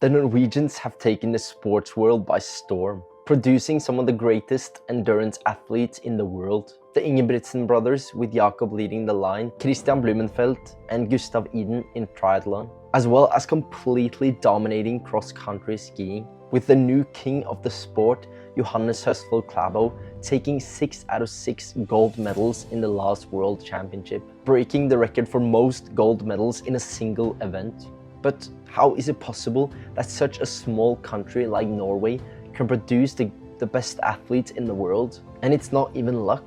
The Norwegians have taken the sports world by storm, producing some of the greatest endurance athletes in the world. The Ingebrigtsen brothers, with Jakob leading the line, Christian Blumenfeld and Gustav Iden in triathlon, as well as completely dominating cross-country skiing, with the new king of the sport, Johannes Høsflot Klæbo, taking 6 out of 6 gold medals in the last World Championship, breaking the record for most gold medals in a single event. But how is it possible that such a small country like Norway can produce the best athletes in the world? And it's not even luck.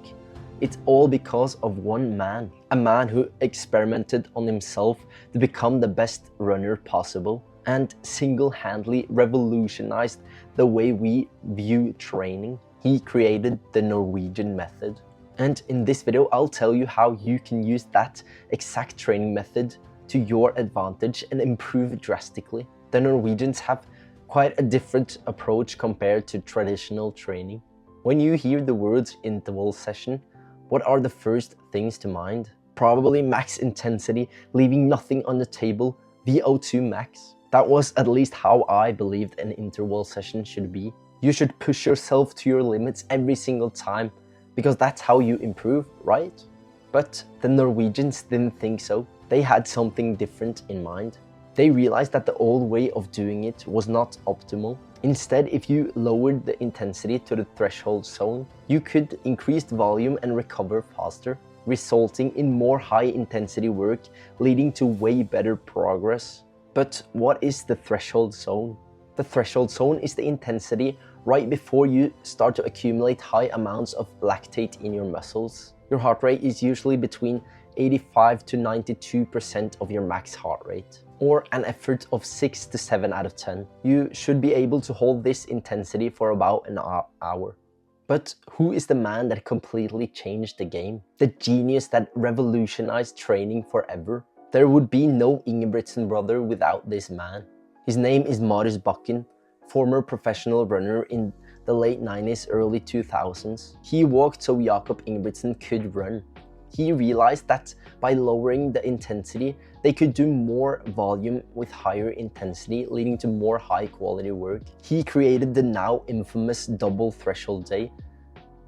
It's all because of one man. A man who experimented on himself to become the best runner possible and single-handedly revolutionized the way we view training. He created the Norwegian method. And in this video, I'll tell you how you can use that exact training method to your advantage and improve drastically. The Norwegians have quite a different approach compared to traditional training. When you hear the words interval session, what are the first things to mind? Probably max intensity, leaving nothing on the table, VO2 max. That was at least how I believed an interval session should be. You should push yourself to your limits every single time, because that's how you improve, right? But the Norwegians didn't think so. They had something different in mind. They realized that the old way of doing it was not optimal. Instead, if you lowered the intensity to the threshold zone, you could increase the volume and recover faster, resulting in more high-intensity work, leading to way better progress. But what is the threshold zone? The threshold zone is the intensity right before you start to accumulate high amounts of lactate in your muscles. Your heart rate is usually between 85 to 92% of your max heart rate, or an effort of 6 to 7 out of 10. You should be able to hold this intensity for about an hour. But who is the man that completely changed the game? The genius that revolutionized training forever? There would be no Ingebrigtsen brother without this man. His name is Marius Bakken, former professional runner in the late 90s, early 2000s. He walked so Jakob Ingebrigtsen could run. He realized that by lowering the intensity, they could do more volume with higher intensity, leading to more high quality work. He created the now infamous double threshold day,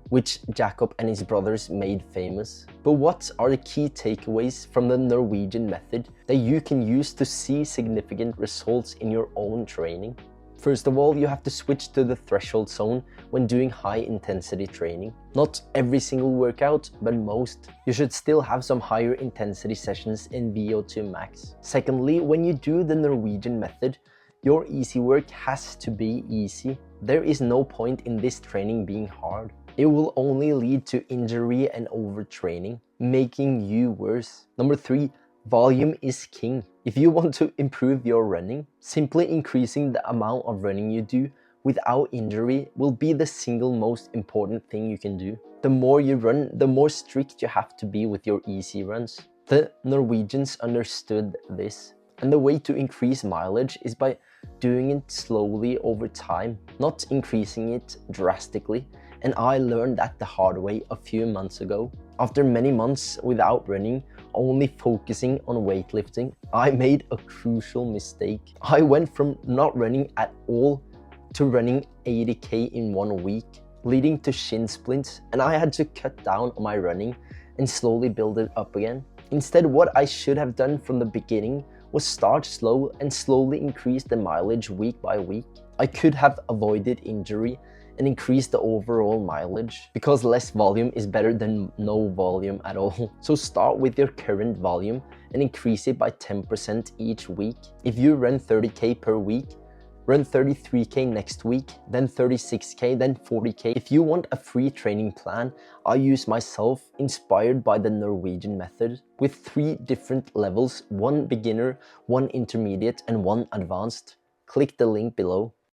which Jakob and his brothers made famous. But what are the key takeaways from the Norwegian method that you can use to see significant results in your own training? First of all, you have to switch to the threshold zone when doing high intensity training. Not every single workout, but most. You should still have some higher intensity sessions in VO2 max. Secondly, when you do the Norwegian method, your easy work has to be easy. There is no point in this training being hard. It will only lead to injury and overtraining, making you worse. Number 3, volume is king. If you want to improve your running, simply increasing the amount of running you do without injury will be the single most important thing you can do. The more you run, the more strict you have to be with your easy runs. The Norwegians understood this, and the way to increase mileage is by doing it slowly over time, not increasing it drastically. And I learned that the hard way a few months ago. After many months without running, only focusing on weightlifting, I made a crucial mistake. I went from not running at all to running 80k in 1 week, leading to shin splints, and I had to cut down on my running and slowly build it up again. Instead, what I should have done from the beginning was start slow and slowly increase the mileage week by week. I could have avoided injury and increase the overall mileage, because less volume is better than no volume at all. So start with your current volume and increase it by 10% each week. If you run 30k per week, run 33k next week, then 36k, then 40k. If you want a free training plan, I use myself, inspired by the Norwegian method, with 3 different levels, 1 beginner, 1 intermediate, and 1 advanced. Click the link below.